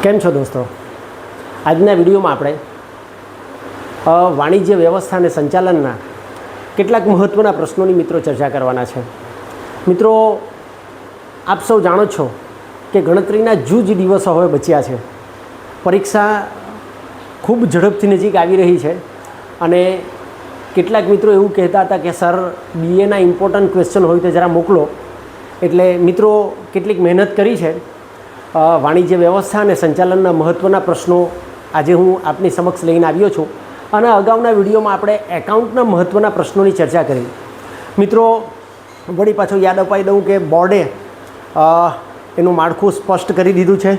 કેમ છો દોસ્તો? આજના વિડીયોમાં આપણે વાણિજ્ય વ્યવસ્થા અને સંચાલનના કેટલાક મહત્ત્વના પ્રશ્નોની મિત્રો ચર્ચા કરવાના છે. મિત્રો, આપ સૌ જાણો છો કે ગણતરીના જૂજ દિવસો હવે બચ્યા છે. પરીક્ષા ખૂબ ઝડપથી નજીક આવી રહી છે અને કેટલાક મિત્રો એવું કહેતા હતા કે સર બીએના ઇમ્પોર્ટન્ટ ક્વેશ્ચન હોય તો જરા મોકલો. એટલે મિત્રો કેટલીક મહેનત કરી છે. વાણિજ્ય વ્યવસ્થા અને સંચાલનના મહત્ત્વના પ્રશ્નો આજે હું આપની સમક્ષ લઈને આવ્યો છું અને અગાઉના વિડીયોમાં આપણે એકાઉન્ટના મહત્ત્વના પ્રશ્નોની ચર્ચા કરી. મિત્રો, વળી પાછું યાદ અપાવી દઉં કે બોર્ડે એનું માળખું સ્પષ્ટ કરી દીધું છે.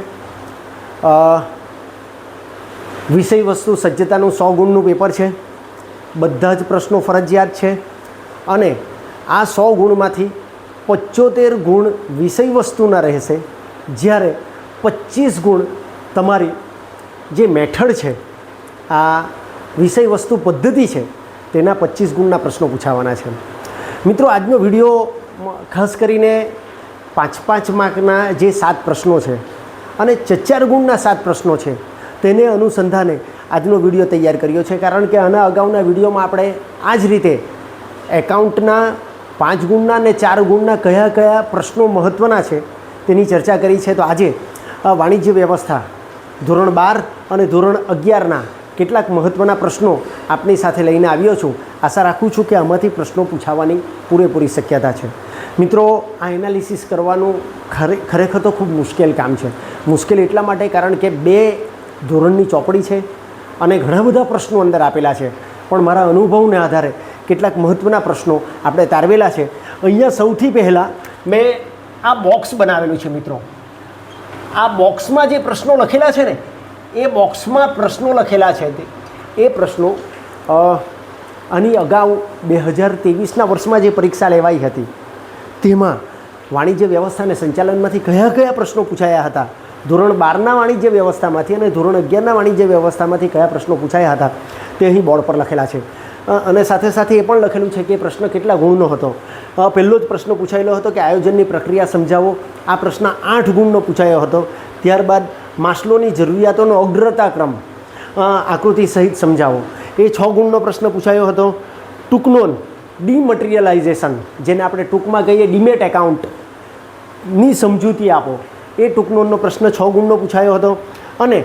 વિષય વસ્તુ સજ્જતાનું 100 ગુણનું પેપર છે. બધા જ પ્રશ્નો ફરજિયાત છે અને આ 100 ગુણમાંથી 75 ગુણ વિષય વસ્તુના રહેશે, જ્યારે 25 ગુણ તમારી જે મેથડ છે, આ વિષય વસ્તુ પદ્ધતિ છે, તેના 25 ગુણના પ્રશ્નો પૂછાવાના છે. મિત્રો, આજનો વિડીયો ખાસ કરીને 5-5 માર્કના જે 7 પ્રશ્નો છે અને 4 ગુણના 7 પ્રશ્નો છે તેને અનુસંધાને આજનો વિડીયો તૈયાર કર્યો છે. કારણ કે આના અગાઉના વિડીયોમાં આપણે આ જ રીતે એકાઉન્ટના 5 ગુણના અને 4 ગુણના કયા કયા પ્રશ્નો મહત્ત્વના છે તેની ચર્ચા કરી છે. તો આજે વાણિજ્ય વ્યવસ્થા ધોરણ 12 અને ધોરણ 11ના કેટલાક મહત્ત્વના પ્રશ્નો આપની સાથે લઈને આવ્યો છું. આશા રાખું છું કે આમાંથી પ્રશ્નો પૂછાવાની પૂરેપૂરી શક્યતા છે. મિત્રો, આ એનાલિસિસ કરવાનું ખરેખર તો ખૂબ મુશ્કેલ કામ છે. મુશ્કેલ એટલા માટે કારણ કે 2 ધોરણની ચોપડી છે અને ઘણા બધા પ્રશ્નો અંદર આપેલા છે. પણ મારા અનુભવને આધારે કેટલાક મહત્ત્વના પ્રશ્નો આપણે તારવેલા છે. અહીંયા સૌથી પહેલાં મેં આ બોક્સ બનાવેલું છે. મિત્રો, આ બોક્સમાં જે પ્રશ્નો લખેલા છે ને, એ બોક્સમાં પ્રશ્નો લખેલા છે એ પ્રશ્નો આની અગાઉ 2023ના વર્ષમાં જે પરીક્ષા લેવાઈ હતી તેમાં વાણિજ્ય વ્યવસ્થા અને સંચાલનમાંથી કયા કયા પ્રશ્નો પૂછાયા હતા, ધોરણ 12ના વાણિજ્ય વ્યવસ્થામાંથી અને ધોરણ 11ના વાણિજ્ય વ્યવસ્થામાંથી કયા પ્રશ્નો પૂછાયા હતા તે અહીં બોર્ડ પર લખેલા છે. અને સાથે સાથે એ પણ લખેલું છે કે પ્રશ્ન કેટલા ગુણનો હતો. પહેલો જ પ્રશ્ન પૂછાયેલો હતો કે આયોજનની પ્રક્રિયા સમજાવો. આ પ્રશ્ન 8 ગુણનો પૂછાયો હતો. ત્યારબાદ માસ્લોની જરૂરિયાતોનો અગ્રતાક્રમ આકૃતિ સહિત સમજાવો. એ 6 ગુણનો પ્રશ્ન પૂછાયો હતો. ટૂંકનોંધ ડીમટીરિયલાઇઝેશન, જેને આપણે ટૂંકમાં કહીએ ડીમેટ એકાઉન્ટની સમજૂતી આપો, એ ટૂંકનોંધનો પ્રશ્ન 6 ગુણનો પૂછાયો હતો. અને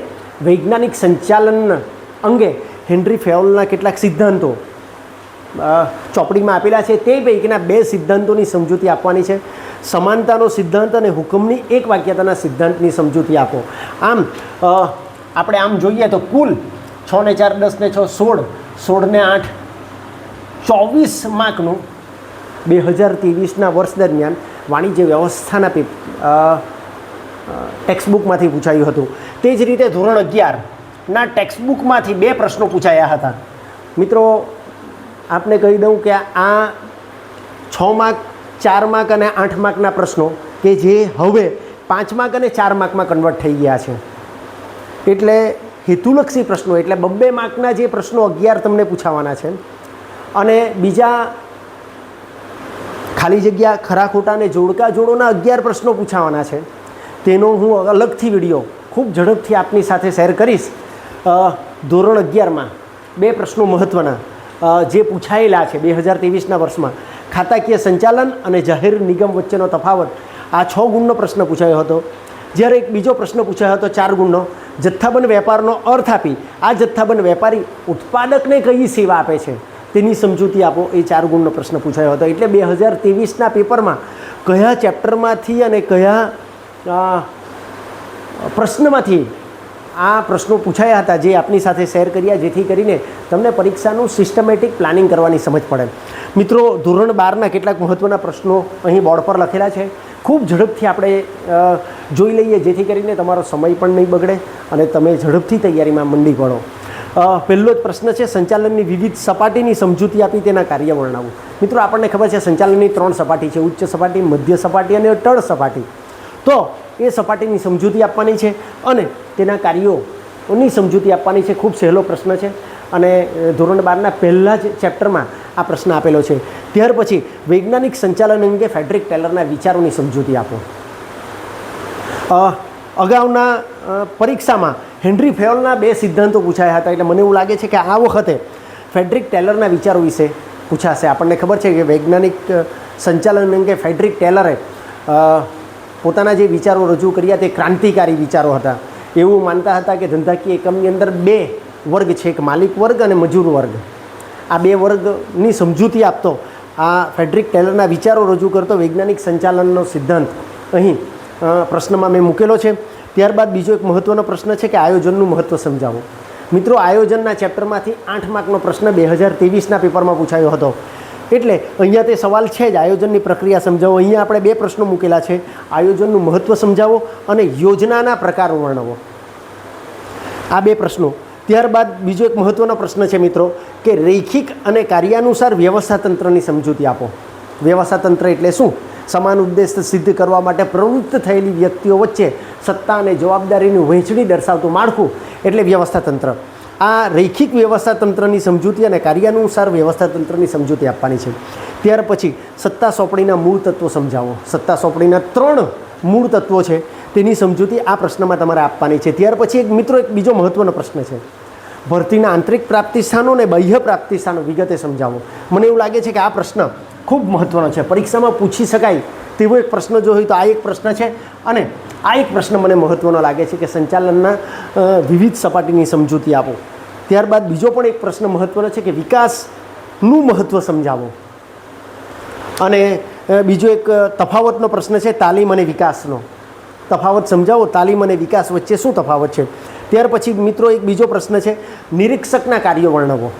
વૈજ્ઞાનિક સંચાલન અંગે હેનરી ફેયોલના કેટલાક સિદ્ધાંતો ચોપડીમાં આપેલા છે. તે પૈકીના 2 સિદ્ધાંતોની સમજૂતી આપવાની છે. સમાનતાનો સિદ્ધાંત અને હુકમની એક વાક્યતાના સિદ્ધાંતની સમજૂતી આપો. આમ આપણે આમ જોઈએ તો કુલ 6 ને 4 10 ને 6 16, 16 ને 8 24 માર્કનું 2023ના વર્ષ દરમિયાન વાણિજ્ય વ્યવસ્થાના ટેક્સ્ટબુકમાંથી પૂછાયું હતું. તે જ રીતે ધોરણ 11ના ટેક્સ્ટબુકમાંથી 2 પ્રશ્નો પૂછાયા હતા. મિત્રો, આપને કહી દઉં કે આ 6 માર્ક, 4 માર્ક અને 8 માર્કના પ્રશ્નો કે જે હવે 5 માર્ક અને 4 માર્કમાં કન્વર્ટ થઈ ગયા છે. એટલે હેતુલક્ષી પ્રશ્નો, એટલે 2 માર્કના જે પ્રશ્નો 11 તમને પૂછાવાના છે અને બીજા ખાલી જગ્યા ખરા ખોટા અને જોડકા જોડોના 11 પ્રશ્નો પૂછાવાના છે. તેનો હું અલગથી વિડીયો ખૂબ ઝડપથી આપની સાથે શેર કરીશ. ધોરણ 11માં 2 પ્રશ્નો મહત્ત્વના જે પૂછાયેલા છે 2023ના વર્ષમાં, ખાતાકીય સંચાલન અને જાહેર નિગમ વચ્ચેનો તફાવત, આ 6 ગુણનો પ્રશ્ન પૂછાયો હતો. જ્યારે એક બીજો પ્રશ્ન પૂછાયો હતો 4 ગુણનો, જથ્થાબંધ વેપારનો અર્થ આપી આ જથ્થાબંધ વેપારી ઉત્પાદકને કઈ સેવા આપે છે તેની સમજૂતી આપો, એ 4 ગુણનો પ્રશ્ન પૂછાયો હતો. એટલે 2023ના પેપરમાં કયા ચેપ્ટરમાંથી અને કયા પ્રશ્નમાંથી આ પ્રશ્નો પૂછાયા હતા જે આપની સાથે શેર કર્યા, જેથી કરીને તમને પરીક્ષાનું સિસ્ટમેટિક પ્લાનિંગ કરવાની સમજ પડે. મિત્રો, ધોરણ 12ના કેટલાક મહત્ત્વના પ્રશ્નો અહીં બોર્ડ પર લખેલા છે. ખૂબ ઝડપથી આપણે જોઈ લઈએ, જેથી કરીને તમારો સમય પણ નહીં બગડે અને તમે ઝડપથી તૈયારીમાં મંડી પડો. પહેલો જ પ્રશ્ન છે, સંચાલનની વિવિધ સપાટીની સમજૂતી આપી તેના કાર્ય વર્ણવવું. મિત્રો, આપણને ખબર છે સંચાલનની 3 સપાટી છે, ઉચ્ચ સપાટી, મધ્ય સપાટી અને તળ સપાટી. તો એ સપાટીની સમજૂતી આપવાની છે અને તેના કાર્યોની સમજૂતી આપવાની છે. ખૂબ સહેલો પ્રશ્ન છે અને ધોરણ 12ના પહેલાં જ ચેપ્ટરમાં આ પ્રશ્ન આપેલો છે. ત્યાર પછી વૈજ્ઞાનિક સંચાલન અંગે ફ્રેડરિક ટેલરના વિચારોની સમજૂતી આપો. અગાઉના પરીક્ષામાં હેનરી ફેયોલના 2 સિદ્ધાંતો પૂછાયા હતા, એટલે મને એવું લાગે છે કે આ વખતે ફ્રેડરિક ટેલરના વિચારો વિશે પૂછાશે. આપણને ખબર છે કે વૈજ્ઞાનિક સંચાલન અંગે ફ્રેડરિક ટેલરે પોતાના જે વિચારો રજૂ કર્યા તે ક્રાંતિકારી વિચારો હતા. એવું માનતા હતા કે ધંધાકીય એકમની અંદર 2 વર્ગ છે, એક માલિક વર્ગ અને મજૂર વર્ગ. આ 2 વર્ગની સમજૂતી આપતો આ ફ્રેડરિક ટેલરના વિચારો રજૂ કરતો વૈજ્ઞાનિક સંચાલનનો સિદ્ધાંત અહીં પ્રશ્નમાં મેં મૂકેલો છે. ત્યારબાદ બીજો એક મહત્ત્વનો પ્રશ્ન છે કે આયોજનનું મહત્ત્વ સમજાવો. મિત્રો, આયોજનના ચેપ્ટરમાંથી 8 માર્કનો પ્રશ્ન 2023ના પેપરમાં પૂછાયો હતો, એટલે અહીંયા તે સવાલ છે જ, આયોજનની પ્રક્રિયા સમજાવો. અહીંયા આપણે 2 પ્રશ્નો મૂકેલા છે, આયોજનનું મહત્ત્વ સમજાવો અને યોજનાના પ્રકારો વર્ણવો. આ 2 પ્રશ્નો. ત્યારબાદ બીજો એક મહત્ત્વનો પ્રશ્ન છે મિત્રો કે રૈખિક અને કાર્યાનુસાર વ્યવસ્થાતંત્રની સમજૂતી આપો. વ્યવસ્થાતંત્ર એટલે શું? સમાન ઉદ્દેશ સિદ્ધ કરવા માટે પ્રવૃત્ત થયેલી વ્યક્તિઓ વચ્ચે સત્તા અને જવાબદારીની વહેંચણી દર્શાવતું માળખું એટલે વ્યવસ્થાતંત્ર. આ રૈખિક વ્યવસ્થાતંત્રની સમજૂતી અને કાર્યાનુસાર વ્યવસ્થાતંત્રની સમજૂતી આપવાની છે. ત્યાર પછી સત્તા સોંપણીના મૂળ તત્વો સમજાવો. સત્તા સોંપણીના 3 મૂળ તત્વો છે, તેની સમજૂતી આ પ્રશ્નમાં તમારે આપવાની છે. ત્યાર પછી એક બીજો મહત્ત્વનો પ્રશ્ન છે, ભરતીના આંતરિક પ્રાપ્તિ સ્થાનો અને બાહ્ય પ્રાપ્તિ સ્થાનો વિગતે સમજાવો. મને એવું લાગે છે કે આ પ્રશ્ન ખૂબ મહત્ત્વનો છે, પરીક્ષામાં પૂછી શકાય તેવો એક પ્રશ્ન જો હોય તો આ એક પ્રશ્ન છે. અને આ એક પ્રશ્ન મને મહત્ત્વનો લાગે છે કે સંચાલનના વિવિધ સપાટીની સમજૂતી આપો. ત્યારબાદ બીજો પણ એક પ્રશ્ન મહત્ત્વનો છે કે વિકાસનું મહત્ત્વ સમજાવો. અને બીજો એક તફાવતનો પ્રશ્ન છે, તાલીમ અને વિકાસનો તફાવત સમજાવો. તાલીમ અને વિકાસ વચ્ચે શું તફાવત છે? ત્યાર પછી મિત્રો એક બીજો પ્રશ્ન છે, નિરીક્ષકના કાર્યો વર્ણવો.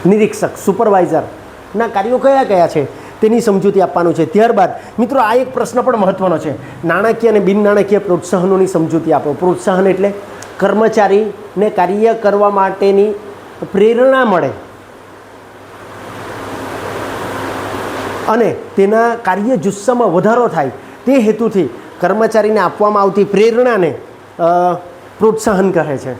નિરીક્ષક, સુપરવાઇઝરના કાર્યો કયા કયા છે તેની સમજૂતી આપવાનું છે. ત્યારબાદ મિત્રો આ એક પ્રશ્ન પણ મહત્ત્વનો છે, નાણાકીય અને બિન નાણાકીય પ્રોત્સાહનોની સમજૂતી આપો. પ્રોત્સાહન એટલે કર્મચારીને કાર્ય કરવા માટેની પ્રેરણા મળે અને તેના કાર્ય જુસ્સામાં વધારો થાય, તે હેતુથી કર્મચારીને આપવામાં આવતી પ્રેરણાને પ્રોત્સાહન કહે છે.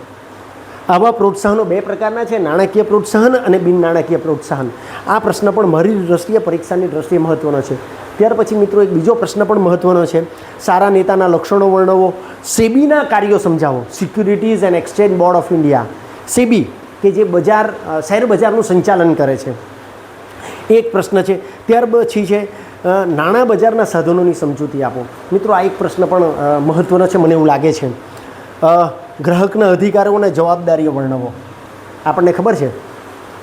આવા પ્રોત્સાહનો 2 પ્રકારના છે, નાણાકીય પ્રોત્સાહન અને બિન નાણાકીય પ્રોત્સાહન. આ પ્રશ્ન પણ મારી દ્રષ્ટિએ પરીક્ષાની દ્રષ્ટિએ મહત્ત્વનો છે. ત્યાર પછી મિત્રો એક બીજો પ્રશ્ન પણ મહત્ત્વનો છે, સારા નેતાના લક્ષણો વર્ણવો. સેબીના કાર્યો સમજાવો. Securities and exchange board of India, SEBI કે જે શેર બજારનું સંચાલન કરે છે, એક પ્રશ્ન છે. ત્યાર પછી છે નાણાં બજારના સાધનોની સમજૂતી આપો. મિત્રો આ એક પ્રશ્ન પણ મહત્ત્વનો છે, મને એવું લાગે છે. ગ્રાહકના અધિકારો અને જવાબદારીઓ વર્ણવો. આપણને ખબર છે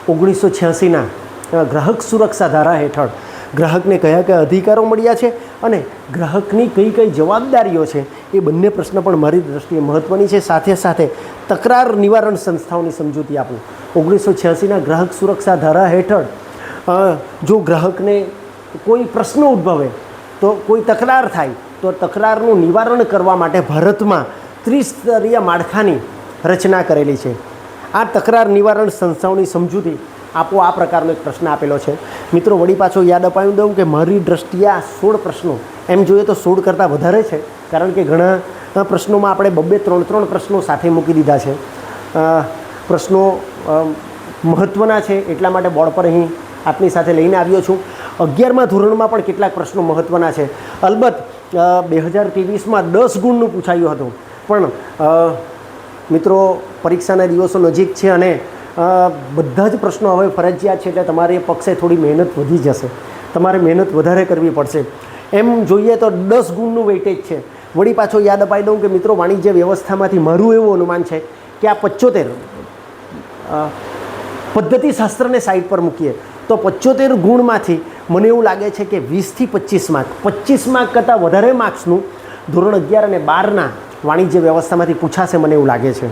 1986ના ગ્રાહક સુરક્ષા ધારા હેઠળ ગ્રાહકને કયા કયા અધિકારો મળ્યા છે અને ગ્રાહકની કઈ કઈ જવાબદારીઓ છે, એ બંને પ્રશ્ન પણ મારી દૃષ્ટિએ મહત્ત્વની છે. સાથે સાથે તકરાર નિવારણ સંસ્થાઓની સમજૂતી આપો. 1986ના ગ્રાહક સુરક્ષા ધારા હેઠળ જો ગ્રાહકને કોઈ પ્રશ્ન ઉદ્ભવે, તો કોઈ તકરાર થાય, તો તકરારનું નિવારણ કરવા માટે ભારતમાં 30 સ્તરીય માળખાની રચના કરેલી છે. આ તકરાર નિવારણ સંસ્થાઓની સમજૂતી આપો. આ પ્રકારનો એક પ્રશ્ન આપેલો છે. મિત્રો વળી પાછો યાદ અપાવી દઉં કે મારી દ્રષ્ટિએ આ 16 પ્રશ્નો, એમ જોઈએ તો 16 કરતાં વધારે છે, કારણ કે ઘણા પ્રશ્નોમાં આપણે 2-3 પ્રશ્નો સાથે મૂકી દીધા છે. પ્રશ્નો મહત્ત્વના છે એટલા માટે બોર્ડ પર અહીં આપની સાથે લઈને આવ્યો છું. 11મા ધોરણમાં પણ કેટલાક પ્રશ્નો મહત્ત્વના છે. અલબત્ત 2023માં 10 ગુણનું પૂછાયું હતું, પણ મિત્રો પરીક્ષાના દિવસો નજીક છે અને બધા જ પ્રશ્નો હવે ફરજિયાત છે, એટલે તમારી પક્ષે થોડી મહેનત વધી જશે, તમારે મહેનત વધારે કરવી પડશે. એમ જોઈએ તો 10 ગુણનું વેઇટેજ છે. વળી પાછો યાદ અપાઈ દઉં કે મિત્રો વાણિજ્ય વ્યવસ્થામાંથી મારું એવું અનુમાન છે કે આ 75 પદ્ધતિશાસ્ત્રને સાઈડ પર મૂકીએ તો 75 ગુણમાંથી મને એવું લાગે છે કે 20 થી 25 માર્ક, 25 માર્ક કરતાં વધારે માર્ક્સનું ધોરણ 11 અને 12ના વાણિજ્ય વ્યવસ્થામાંથી પૂછાશે મને એવું લાગે છે.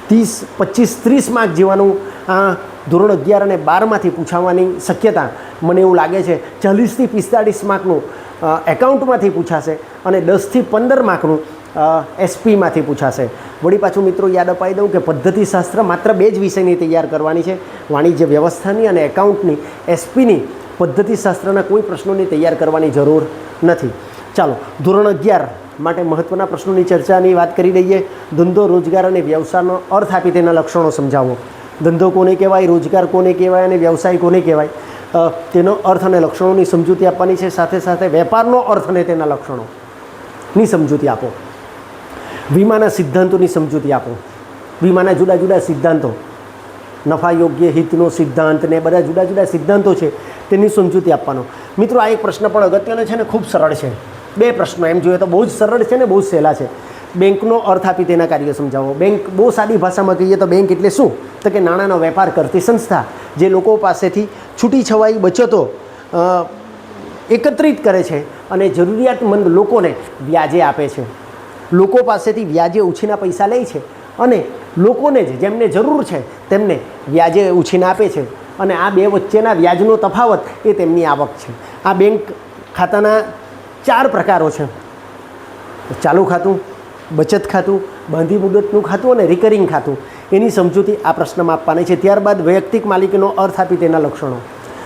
25-30 માર્ક જેવાનું આ ધોરણ 11 અને 12માંથી પૂછાવાની શક્યતા મને એવું લાગે છે. 40 થી 45 માર્કનું એકાઉન્ટમાંથી પૂછાશે અને 10 થી 15 માર્કનું એસપીમાંથી પૂછાશે. વળી પાછું મિત્રો યાદ અપાઈ દઉં કે પદ્ધતિશાસ્ત્ર માત્ર 2 જ વિષયની તૈયાર કરવાની છે, વાણિજ્ય વ્યવસ્થાની અને એકાઉન્ટની. એસપીની પદ્ધતિશાસ્ત્રના કોઈ પ્રશ્નોની તૈયાર કરવાની જરૂર નથી. ચાલો ધોરણ 11 માટે મહત્ત્વના પ્રશ્નોની ચર્ચાની વાત કરી દઈએ. ધંધો, રોજગાર અને વ્યવસાયનો અર્થ આપી તેના લક્ષણો સમજાવો. ધંધો કોને કહેવાય, રોજગાર કોને કહેવાય અને વ્યવસાય કોને કહેવાય, તેનો અર્થ અને લક્ષણોની સમજૂતી આપવાની છે. સાથે સાથે વેપારનો અર્થ અને તેના લક્ષણોની સમજૂતી આપો. વીમાના સિદ્ધાંતોની સમજૂતી આપો. વીમાના જુદા જુદા સિદ્ધાંતો, નફા યોગ્ય હિતનો સિદ્ધાંત ને બધા જુદા જુદા સિદ્ધાંતો છે તેની સમજૂતી આપવાનો. મિત્રો આ એક પ્રશ્ન પણ અગત્યનો છે ને ખૂબ સરળ છે. 2 પ્રશ્નો એમ જોઈએ તો બહુ જ સરળ છે ને બહુ જ સહેલા છે. બેંકનો અર્થ આપી તેના કાર્ય સમજાવો. બેંક બહુ સાદી ભાષામાં કહીએ તો બેંક એટલે શું? તો કે નાણાંનો વેપાર કરતી સંસ્થા જે લોકો પાસેથી છૂટી છવાઈ બચતો એકત્રિત કરે છે અને જરૂરિયાતમંદ લોકોને વ્યાજે આપે છે. લોકો પાસેથી વ્યાજે ઉછીના પૈસા લે છે અને લોકોને જ જેમને જરૂર છે તેમને વ્યાજે ઉછીના આપે છે અને આ 2 વચ્ચેના વ્યાજનો તફાવત એ તેમની આવક છે. આ બેંક ખાતાના 4 પ્રકારો છે: ચાલુ ખાતું, બચત ખાતું, બાંધી મુદતનું ખાતું અને રિકરિંગ ખાતું. એની સમજૂતી આ પ્રશ્નમાં આપવાની છે. ત્યારબાદ વૈયક્તિક માલિકીનો અર્થ આપી તેના લક્ષણો.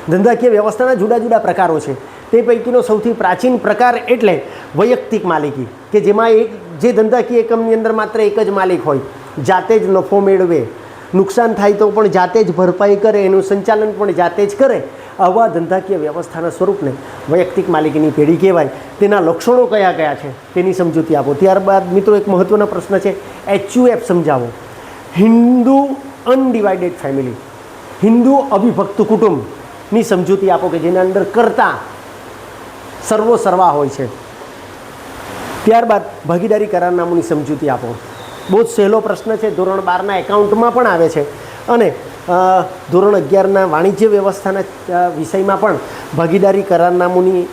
ધંધાકીય વ્યવસ્થાના જુદા જુદા પ્રકારો છે. તે પૈકીનો સૌથી પ્રાચીન પ્રકાર એટલે વૈયક્તિક માલિકી, કે જેમાં જે ધંધાકીય એકમની અંદર માત્ર એક જ માલિક હોય, જાતે જ નફો મેળવે, નુકસાન થાય તો પણ જાતે જ ભરપાઈ કરે, એનું સંચાલન પણ જાતે જ કરે. આવા ધંધાકીય વ્યવસ્થાના સ્વરૂપને વૈયક્તિક માલિકીની પેઢી કહેવાય. તેના લક્ષણો કયા કયા છે તેની સમજૂતી આપો. ત્યારબાદ મિત્રો એક મહત્ત્વનો પ્રશ્ન છે, HUF સમજાવો. હિન્દુ અનડિવાઇડેડ ફેમિલી, હિન્દુ અવિભક્ત કુટુંબની સમજૂતી આપો કે જેના અંદર કર્તા સર્વો સર્વા હોય છે. ત્યારબાદ ભાગીદારી કરારનામુની સમજૂતી આપો. બહુ જ સહેલો પ્રશ્ન છે, ધોરણ 12ના એકાઉન્ટમાં પણ આવે છે અને ધોરણ 11ના વાણિજ્ય વ્યવસ્થાના વિષયમાં પણ ભાગીદારી કરારનામુની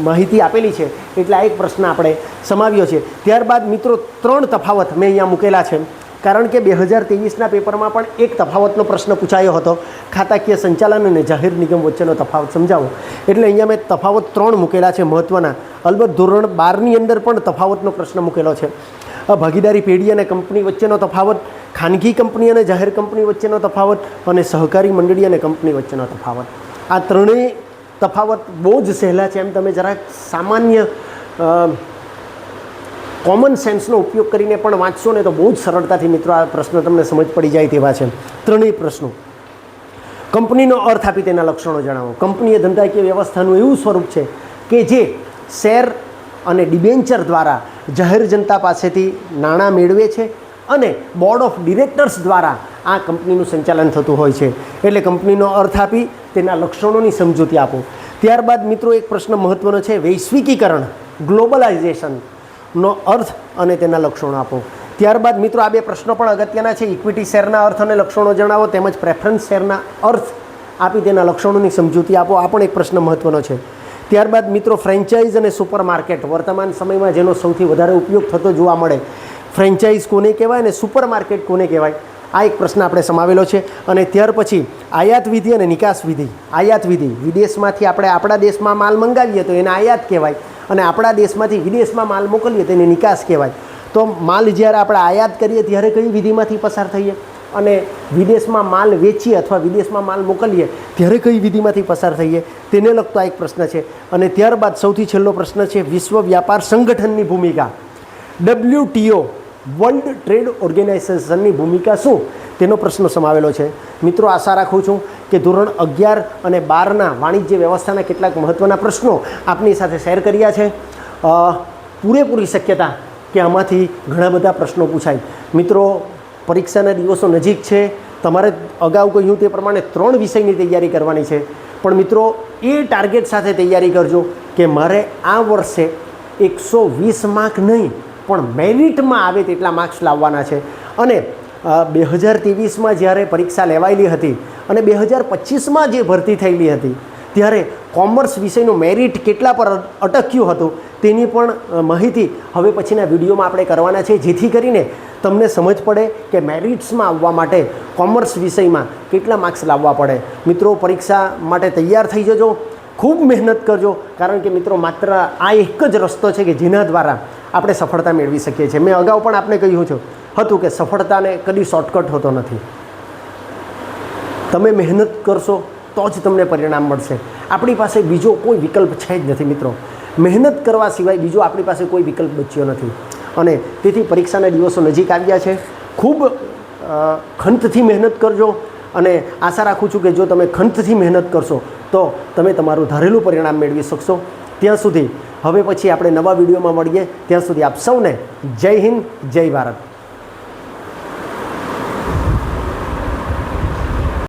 માહિતી આપેલી છે. એટલે આ એક પ્રશ્ન આપણે સમાવ્યો છે. ત્યારબાદ મિત્રો 3 તફાવત મેં અહીંયા મૂકેલા છે, કારણ કે 2023ના પેપરમાં પણ એક તફાવતનો પ્રશ્ન પૂછાયો હતો, ખાતાકીય સંચાલન અને જાહેર નિગમ વચ્ચેનો તફાવત સમજાવો. એટલે અહીંયા મેં તફાવત 3 મૂકેલા છે મહત્ત્વના. અલબત્ત ધોરણ 12ની અંદર પણ તફાવતનો પ્રશ્ન મૂકેલો છે. ભાગીદારી પેઢી અને કંપની વચ્ચેનો તફાવત, ખાનગી કંપની અને જાહેર કંપની વચ્ચેનો તફાવત અને સહકારી મંડળી અને કંપની વચ્ચેનો તફાવત. આ ત્રણેય તફાવત બહુ જ સહેલા છે. એમ તમે જરાક સામાન્ય કોમન સેન્સનો ઉપયોગ કરીને પણ વાંચશો ને તો બહુ જ સરળતાથી મિત્રો આ પ્રશ્ન તમને સમજ પડી જાય તેવા છે. ત્રણેય પ્રશ્નો. કંપનીનો અર્થ આપી તેના લક્ષણો જણાવો. કંપની એ ધંધાકીય વ્યવસ્થાનું એવું સ્વરૂપ છે કે જે શેર અને ડિબેન્ચર દ્વારા જાહેર જનતા પાસેથી નાણાં મેળવે છે અને બોર્ડ ઓફ ડિરેક્ટર્સ દ્વારા આ કંપનીનું સંચાલન થતું હોય છે. એટલે કંપનીનો અર્થ આપી તેના લક્ષણોની સમજૂતી આપો. ત્યારબાદ મિત્રો એક પ્રશ્ન મહત્ત્વનો છે, વૈશ્વિકીકરણ, ગ્લોબલાઇઝેશનનો અર્થ અને તેના લક્ષણો આપો. ત્યારબાદ મિત્રો આ 2 પ્રશ્નો પણ અગત્યના છે, ઇક્વિટી શેરના અર્થ અને લક્ષણો જણાવો તેમજ પ્રેફરન્સ શેરના અર્થ આપી તેના લક્ષણોની સમજૂતી આપો. આ પણ એક પ્રશ્ન મહત્ત્વનો છે. ત્યારબાદ મિત્રો ફ્રેન્ચાઇઝ અને સુપર માર્કેટ, વર્તમાન સમયમાં જેનો સૌથી વધારે ઉપયોગ થતો જોવા મળે. ફ્રેન્ચાઇઝ કોને કહેવાય અને સુપર માર્કેટ કોને કહેવાય, આ એક પ્રશ્ન આપણે સમાવેલો છે. અને ત્યાર પછી આયાત વિધિ અને નિકાસ વિધિ. આયાત વિધિ, વિદેશમાંથી આપણે આપણા દેશમાં માલ મંગાવીએ તો એને આયાત કહેવાય અને આપણા દેશમાંથી વિદેશમાં માલ મોકલીએ તેને નિકાસ કહેવાય. તો માલ જ્યારે આપણે આયાત કરીએ ત્યારે કઈ વિધિમાંથી પસાર થઈએ અને વિદેશમાં માલ વેચીએ અથવા વિદેશમાં માલ મોકલીએ ત્યારે કઈ વિધિમાંથી પસાર થઈએ, તેને લગતો આ એક પ્રશ્ન છે. અને ત્યારબાદ સૌથી છેલ્લો પ્રશ્ન છે, વિશ્વ વ્યાપાર સંગઠનની ભૂમિકા. WTO, વર્લ્ડ ટ્રેડ ઓર્ગેનાઇઝેશનની ભૂમિકા શું, તેનો પ્રશ્ન સમાવેલો છે. મિત્રો આશા રાખું છું કે ધોરણ 11 અને 12ના વાણિજ્ય વ્યવસ્થાના કેટલાક મહત્ત્વના પ્રશ્નો આપની સાથે શેર કર્યા છે. પૂરેપૂરી શક્યતા કે આમાંથી ઘણા બધા પ્રશ્નો પૂછાય. મિત્રો પરીક્ષાના દિવસો નજીક છે. તમારે અગાઉ કહ્યું તે પ્રમાણે 3 વિષયની તૈયારી કરવાની છે. પણ મિત્રો એ ટાર્ગેટ સાથે તૈયારી કરજો કે મારે આ વર્ષે 120 માર્ક નહીં પણ મેરિટમાં આવે તેટલા માર્ક્સ લાવવાના છે. અને 2023માં જ્યારે પરીક્ષા લેવાયેલી હતી અને 2025માં જે ભરતી થયેલી હતી ત્યારે કોમર્સ વિષયનું મેરિટ કેટલા પર અટક્યું હતું તેની પણ માહિતી હવે પછીના વિડીયોમાં આપણે કરવાના છે, જેથી કરીને તમને સમજ પડે કે મેરિટ્સમાં આવવા માટે કોમર્સ વિષયમાં કેટલા માર્ક્સ લાવવા પડે. મિત્રો પરીક્ષા માટે તૈયાર થઈ જજો, ખૂબ મહેનત કરજો, કારણ કે મિત્રો માત્ર આ એક જ રસ્તો છે કે જેના દ્વારા આપણે સફળતા મેળવી શકીએ છીએ. મેં અગાઉ પણ આપને કહ્યું હતું કે સફળતાને કદી શોર્ટકટ હોતો નથી. તમે મહેનત કરશો તો જ તમને પરિણામ મળશે. આપણી પાસે બીજો કોઈ વિકલ્પ છે જ નથી મિત્રો. મહેનત કરવા સિવાય બીજો આપણી પાસે કોઈ વિકલ્પ બચ્યો નથી. અને તેથી પરીક્ષાના દિવસો નજીક આવ્યા છે. ખૂબ ખંતથી મહેનત કરજો અને આશા રાખું છું કે જો તમે ખંતથી મહેનત કરશો તો તમે તમારું ધારેલું પરિણામ મેળવી શકશો. ત્યાં સુધી હવે પછી આપણે નવા વિડીયોમાં મળીએ. ત્યાં સુધી આપ સૌને જય હિન્દ, જય ભારત.